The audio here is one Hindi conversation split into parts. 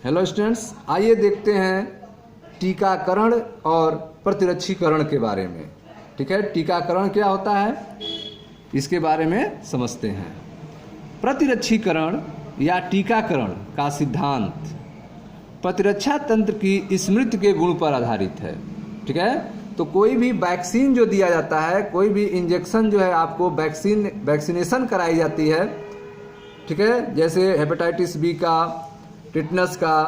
हेलो स्टूडेंट्स, आइए देखते हैं टीकाकरण और प्रतिरक्षीकरण के बारे में। ठीक है, टीकाकरण क्या होता है इसके बारे में समझते हैं। प्रतिरक्षीकरण या टीकाकरण का सिद्धांत प्रतिरक्षा तंत्र की स्मृति के गुण पर आधारित है। ठीक है, तो कोई भी वैक्सीन जो दिया जाता है, कोई भी इंजेक्शन जो है आपको वैक्सीनेशन कराई जाती है, ठीक है, जैसे हेपेटाइटिस बी का, टिटनस का,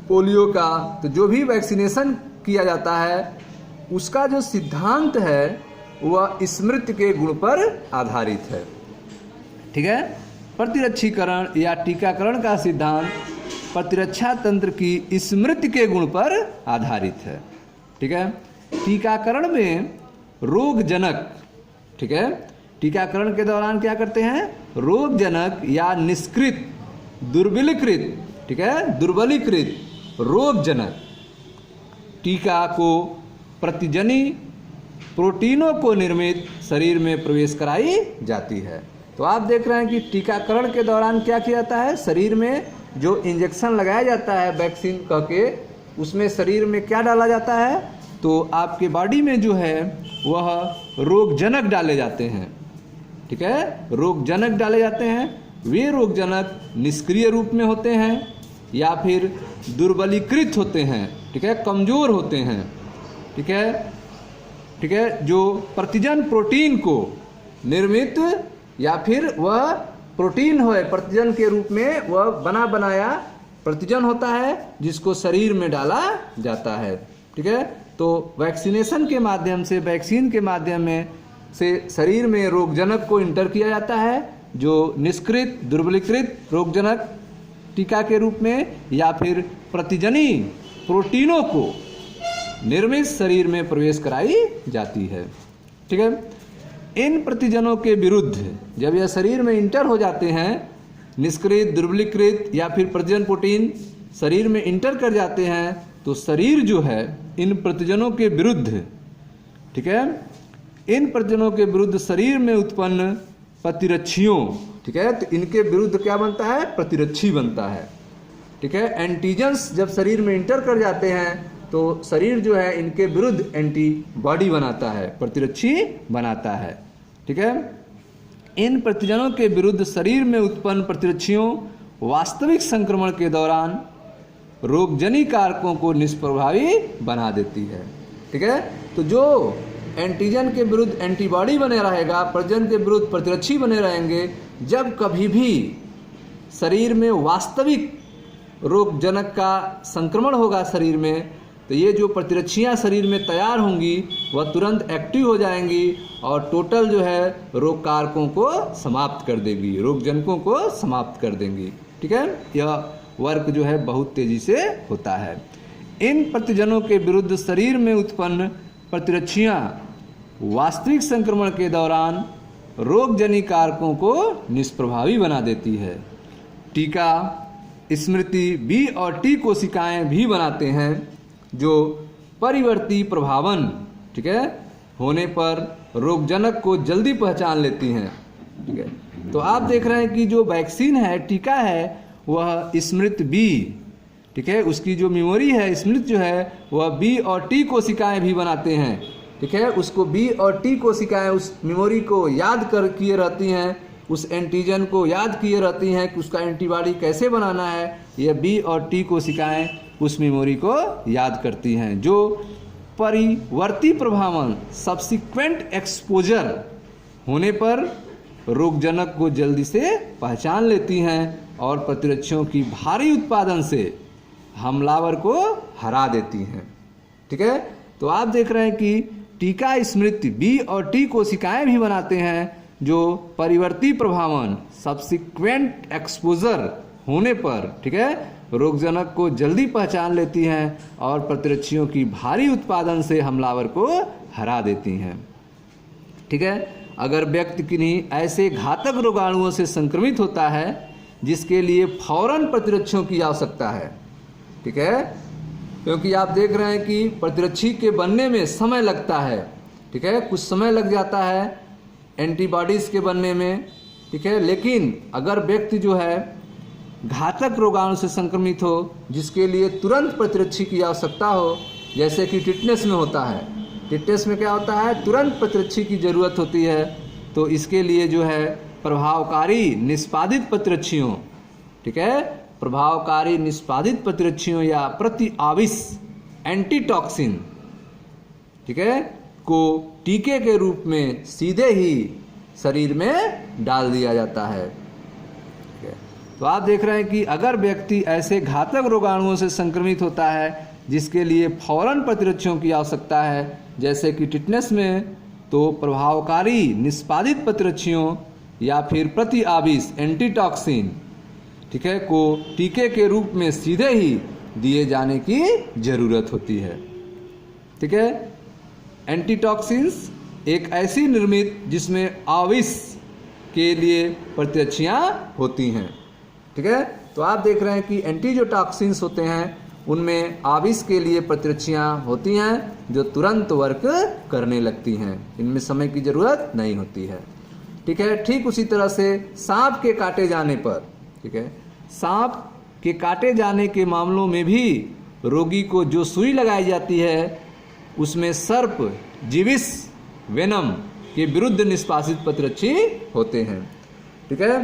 पोलियो का, तो जो भी वैक्सीनेशन किया जाता है उसका जो सिद्धांत है वह स्मृति के गुण पर आधारित है। ठीक है, प्रतिरक्षीकरण या टीकाकरण का सिद्धांत प्रतिरक्षा तंत्र की स्मृति के गुण पर आधारित है। ठीक है, टीकाकरण में रोगजनक, ठीक है, टीकाकरण के दौरान क्या करते हैं, रोगजनक या निष्क्रिय दुर्बलीकृत, ठीक है, दुर्बलीकृत रोगजनक टीका को प्रतिजनी प्रोटीनों को निर्मित शरीर में प्रवेश कराई जाती है। तो आप देख रहे हैं कि टीकाकरण के दौरान क्या किया जाता है, शरीर में जो इंजेक्शन लगाया जाता है वैक्सीन कह के, उसमें शरीर में क्या डाला जाता है, तो आपके बॉडी में जो है वह रोगजनक डाले जाते हैं। ठीक है, रोगजनक डाले जाते हैं। वे रोगजनक निष्क्रिय रूप में होते हैं या फिर दुर्बलीकृत होते हैं, ठीक है, कमजोर होते हैं। ठीक है, ठीक है, जो प्रतिजन प्रोटीन को निर्मित या फिर वह प्रोटीन हो, प्रतिजन के रूप में वह बना बनाया प्रतिजन होता है जिसको शरीर में डाला जाता है। ठीक है, तो वैक्सीनेशन के माध्यम से, वैक्सीन के माध्यम में से शरीर में रोगजनक को इंटर किया जाता है, जो निष्क्रिय दुर्बलीकृत रोगजनक टीका के रूप में या फिर प्रतिजनी प्रोटीनों को निर्मित शरीर में प्रवेश कराई जाती है। ठीक है, इन प्रतिजनों के विरुद्ध जब यह शरीर में इंटर हो जाते हैं, निष्क्रिय दुर्बलीकृत या फिर प्रतिजन प्रोटीन शरीर में इंटर कर जाते हैं, तो शरीर जो है इन प्रतिजनों के विरुद्ध, ठीक है, इन प्रतिजनों के विरुद्ध शरीर में उत्पन्न प्रतिरक्षियों, ठीक है, तो इनके विरुद्ध क्या बनता है, प्रतिरक्षी बनता है। ठीक है, एंटीजेंस जब शरीर में इंटर कर जाते हैं तो शरीर जो है इनके विरुद्ध एंटीबॉडी बनाता है, प्रतिरक्षी बनाता है। ठीक है, इन प्रतिजनों के विरुद्ध शरीर में उत्पन्न प्रतिरक्षियों वास्तविक संक्रमण के दौरान रोगजनी कारकों को निष्प्रभावी बना देती है। ठीक है, तो जो एंटीजन के विरुद्ध एंटीबॉडी बने रहेगा, प्रतिजन के विरुद्ध प्रतिरक्षी बने रहेंगे, जब कभी भी शरीर में वास्तविक रोगजनक का संक्रमण होगा शरीर में, तो ये जो प्रतिरक्षियां शरीर में तैयार होंगी वह तुरंत एक्टिव हो जाएंगी और टोटल जो है रोग कारकों को समाप्त कर देगी, रोगजनकों को समाप्त कर देंगी। ठीक है, यह वर्क जो है बहुत तेजी से होता है। इन प्रतिजनों के विरुद्ध शरीर में उत्पन्न प्रतिरक्षियां वास्तविक संक्रमण के दौरान रोगजनी कारकों को निष्प्रभावी बना देती है। टीका स्मृति बी और टी कोशिकाएं भी बनाते हैं जो परिवर्ती प्रभावन, ठीक है, होने पर रोगजनक को जल्दी पहचान लेती हैं। ठीक है, तो आप देख रहे हैं कि जो वैक्सीन है, टीका है, वह स्मृति बी, ठीक है, उसकी जो मेमोरी है, स्मृति जो है वह बी और टी कोशिकाएं भी बनाते हैं। ठीक है, उसको बी और टी कोशिकाएं उस मेमोरी को याद कर किए रहती हैं, उस एंटीजन को याद किए रहती हैं कि उसका एंटीबॉडी कैसे बनाना है। यह बी और टी कोशिकाएं उस मेमोरी को याद करती हैं, जो परिवर्ती प्रभावन सब्सिक्वेंट एक्सपोजर होने पर रोगजनक को जल्दी से पहचान लेती हैं और प्रतिरक्षियों की भारी उत्पादन से हमलावर को हरा देती हैं। ठीक है, तो आप देख रहे हैं कि टीका स्मृति बी और टी कोशिकाएं भी बनाते हैं जो परिवर्ती प्रभावन सब्सिक्वेंट एक्सपोजर होने पर, ठीक है, रोगजनक को जल्दी पहचान लेती हैं और प्रतिरक्षियों की भारी उत्पादन से हमलावर को हरा देती हैं। ठीक है, अगर व्यक्ति किन्हीं ऐसे घातक रोगाणुओं से संक्रमित होता है जिसके लिए फौरन प्रतिरक्षियों की आवश्यकता है, ठीक है, क्योंकि आप देख रहे हैं कि प्रतिरक्षी के बनने में समय लगता है। ठीक है, कुछ समय लग जाता है एंटीबॉडीज़ के बनने में। ठीक है, लेकिन अगर व्यक्ति जो है घातक रोगाणु से संक्रमित हो जिसके लिए तुरंत प्रतिरक्षी की आवश्यकता हो, जैसे कि टिटनेस में होता है। टिटनेस में क्या होता है, तुरंत प्रतिरक्षी की ज़रूरत होती है। तो इसके लिए जो है प्रभावकारी निष्पादित प्रतिरक्षियों, ठीक है, प्रभावकारी निष्पादित प्रतिरक्षियों या प्रति आविष एंटीटॉक्सिन, ठीक है, को टीके के रूप में सीधे ही शरीर में डाल दिया जाता है। तो आप देख रहे हैं कि अगर व्यक्ति ऐसे घातक रोगाणुओं से संक्रमित होता है जिसके लिए फौरन प्रतिरक्षियों की आवश्यकता है, जैसे कि टिटनेस में, तो प्रभावकारी निष्पादित प्रतिरक्षियों या फिर प्रति आविष एंटीटॉक्सिन, ठीक है, को टीके के रूप में सीधे ही दिए जाने की जरूरत होती है। ठीक है, एंटीटॉक्सिन्स एक ऐसी निर्मित जिसमें आविष के लिए प्रतिरक्षियाँ होती हैं। ठीक है, तो आप देख रहे हैं कि एंटी जो टॉक्सिन्स होते हैं उनमें आविष के लिए प्रतिरक्षियाँ होती हैं जो तुरंत वर्क करने लगती हैं, इनमें समय की ज़रूरत नहीं होती है। ठीक है, ठीक उसी तरह से सांप के काटे जाने पर, ठीक है, सांप के काटे जाने के मामलों में भी रोगी को जो सुई लगाई जाती है उसमें सर्प जीविस वेनम के विरुद्ध निष्पादित प्रतिरक्षी होते हैं। ठीक है,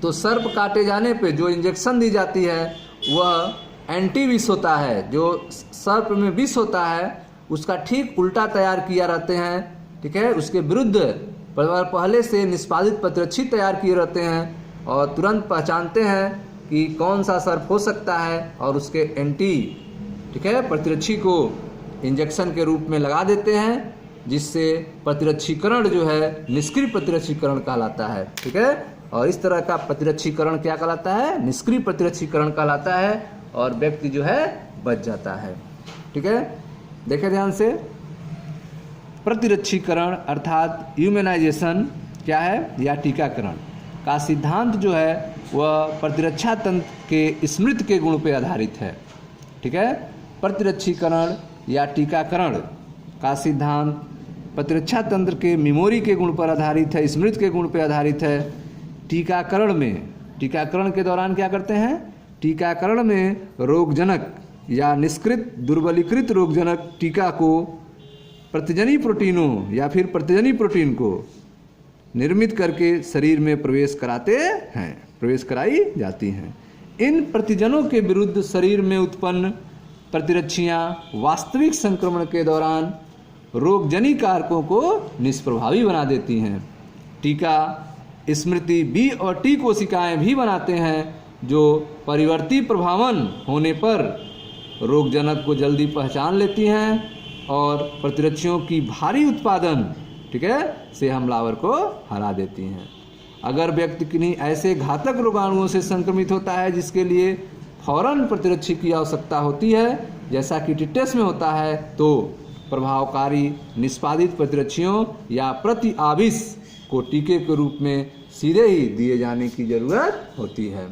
तो सर्प काटे जाने पे जो इंजेक्शन दी जाती है वह एंटी विष होता है, जो सर्प में विष होता है उसका ठीक उल्टा तैयार किया रहते हैं। ठीक है, उसके विरुद्ध पहले से निष्पादित प्रतिरक्षी तैयार किए रहते हैं और तुरंत पहचानते हैं कि कौन सा सर्प हो सकता है और उसके एंटी, ठीक है, प्रतिरक्षी को इंजेक्शन के रूप में लगा देते हैं, जिससे प्रतिरक्षीकरण जो है निष्क्रिय प्रतिरक्षीकरण कहलाता है। ठीक है, और इस तरह का प्रतिरक्षीकरण क्या कहलाता है, निष्क्रिय प्रतिरक्षीकरण कहलाता है और व्यक्ति जो है बच जाता है। ठीक है, देखें ध्यान से, प्रतिरक्षीकरण अर्थात ह्यूमनाइजेशन क्या है या टीकाकरण का सिद्धांत जो है वह प्रतिरक्षा तंत्र के स्मृति के गुण पर आधारित है। ठीक है, प्रतिरक्षीकरण या टीकाकरण का सिद्धांत प्रतिरक्षा तंत्र के मेमोरी के गुण पर आधारित है, स्मृति के गुण पर आधारित है। टीकाकरण में, टीकाकरण के दौरान क्या करते हैं, टीकाकरण में रोगजनक या निष्क्रित दुर्बलीकृत रोगजनक टीका को प्रतिजनी प्रोटीनों या फिर प्रतिजनी प्रोटीन को निर्मित करके शरीर में प्रवेश कराई जाती हैं। इन प्रतिजनों के विरुद्ध शरीर में उत्पन्न प्रतिरक्षियाँ वास्तविक संक्रमण के दौरान रोगजनी कारकों को निष्प्रभावी बना देती हैं। टीका स्मृति बी और टी कोशिकाएं भी बनाते हैं जो परिवर्ती प्रभावन होने पर रोगजनक को जल्दी पहचान लेती हैं और प्रतिरक्षियों की भारी उत्पादन, ठीक है, से हमलावर को हरा देती हैं। अगर व्यक्ति किन्हीं ऐसे घातक रोगाणुओं से संक्रमित होता है जिसके लिए फौरन प्रतिरक्षी की आवश्यकता होती है, जैसा कि टिटनेस में होता है, तो प्रभावकारी निष्पादित प्रतिरक्षियों या प्रति आविष को टीके के रूप में सीधे ही दिए जाने की जरूरत होती है।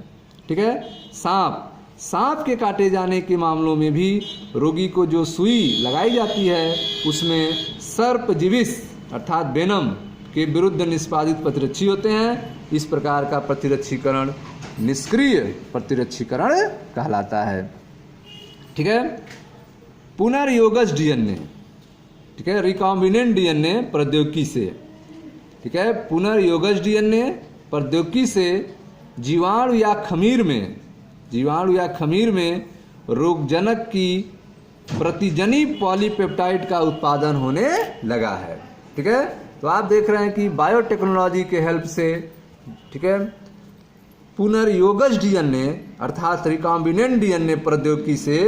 ठीक है, सांप के काटे जाने के मामलों में भी रोगी को जो सुई लगाई जाती है उसमें सर्प जीविस अर्थात वेनम के विरुद्ध निष्पादित प्रतिरक्षी होते हैं। इस प्रकार का प्रतिरक्षीकरण निष्क्रिय प्रतिरक्षीकरण कहलाता है। ठीक है, पुनर्योगज डीएनए, ठीक है, रिकॉम्बिनेंट डीएनए प्रौद्योगिकी से, ठीक है, पुनर्योगज डीएनए प्रौद्योगिकी से जीवाणु या खमीर में रोगजनक की प्रतिजनी पॉलीपेप्टाइड का उत्पादन होने लगा है। ठीक है, तो आप देख रहे हैं कि बायोटेक्नोलॉजी के हेल्प से, ठीक है, पुनर्योगज डीएनए अर्थात रिकॉम्बिनेंट डीएनए प्रौद्योगिकी से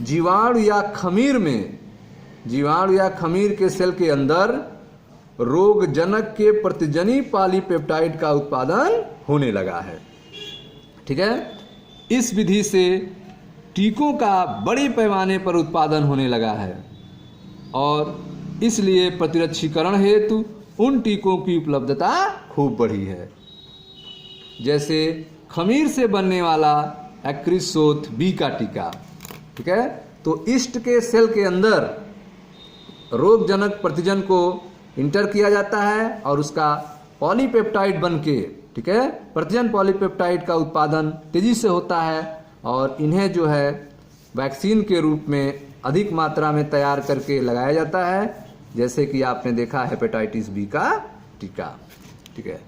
जीवाणु या खमीर के सेल के अंदर रोगजनक के प्रतिजनी पॉलीपेप्टाइड का उत्पादन होने लगा है। ठीक है, इस विधि से टीकों का बड़े पैमाने पर उत्पादन होने लगा है और इसलिए प्रतिरक्षीकरण हेतु उन टीकों की उपलब्धता खूब बढ़ी है, जैसे खमीर से बनने वाला एक्रिसोथ बी का टीका। ठीक है, तो ईस्ट के सेल के अंदर रोगजनक प्रतिजन को इंटर किया जाता है और उसका पॉलीपेप्टाइड बन के, ठीक है। प्रतिजन पॉलीपेप्टाइड का उत्पादन तेजी से होता है और इन्हें जो है वैक्सीन के रूप में अधिक मात्रा में तैयार करके लगाया जाता है, जैसे कि आपने देखा हेपेटाइटिस बी का टीका। ठीक है।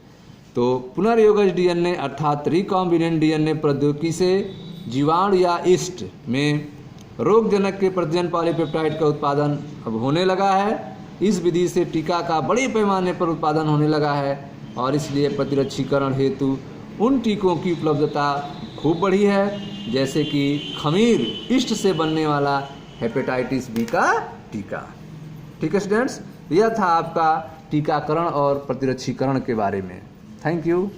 तो पुनर्योगज डीएनए अर्थात रिकॉम्बिनेंट डीएनए प्रौद्योगिकी से जीवाणु या ईस्ट में रोगजनक के प्रतिजन पॉलीपेप्टाइड का उत्पादन अब होने लगा है। इस विधि से टीका का बड़े पैमाने पर उत्पादन होने लगा है और इसलिए प्रतिरक्षीकरण हेतु उन टीकों की उपलब्धता खूब बढ़ी है, जैसे कि खमीर ईस्ट से बनने वाला हेपेटाइटिस बी का टीका। ठीक है स्टूडेंट्स, यह था आपका टीकाकरण और प्रतिरक्षीकरण के बारे में। Thank you.